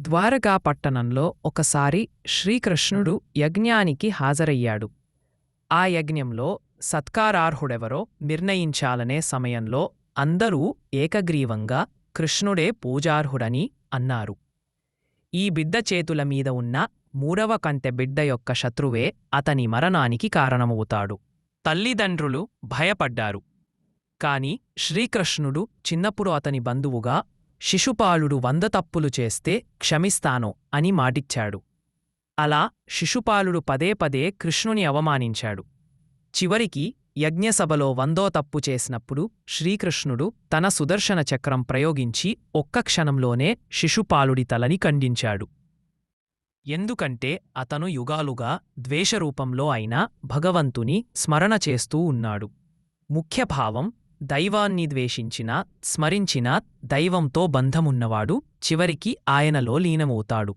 ద్వారకా పట్టణంలో ఒకసారి శ్రీకృష్ణుడు యజ్ఞానికి హాజరయ్యాడు. ఆ యజ్ఞంలో సత్కారార్హుడెవరో నిర్ణయించాలనే సమయంలో అందరూ ఏకగ్రీవంగా కృష్ణుడే పూజార్హుడని అన్నారు. ఈ బిడ్డ చేతుల మీద ఉన్న మూడవ కంటె బిడ్డ యొక్క శత్రువే అతని మరణానికి కారణమవుతాడు. తల్లిదండ్రులు భయపడ్డారు. కాని శ్రీకృష్ణుడు చిన్నప్పుడు అతని బంధువుగా శిశుపాలుడు 100 తప్పులు చేస్తే క్షమిస్తాను అని మాటిచ్చాడు. అలా శిశుపాలుడు పదే పదే కృష్ణుని అవమానించాడు. చివరికి యజ్ఞసభలో 100వ తప్పు చేసినప్పుడు శ్రీకృష్ణుడు తన సుదర్శన చక్రం ప్రయోగించి ఒక్క క్షణంలోనే శిశుపాలుడి తలని ఖండించాడు. ఎందుకంటే అతను యుగాలుగా ద్వేషరూపంలో అయిన భగవంతుని స్మరణ చేస్తూ ఉన్నాడు. ముఖ్యభావం: దైవాన్ని ద్వేషించినా స్మరించినా దైవంతో బంధమున్నవాడు చివరికి ఆయనలో లీనమవుతాడు.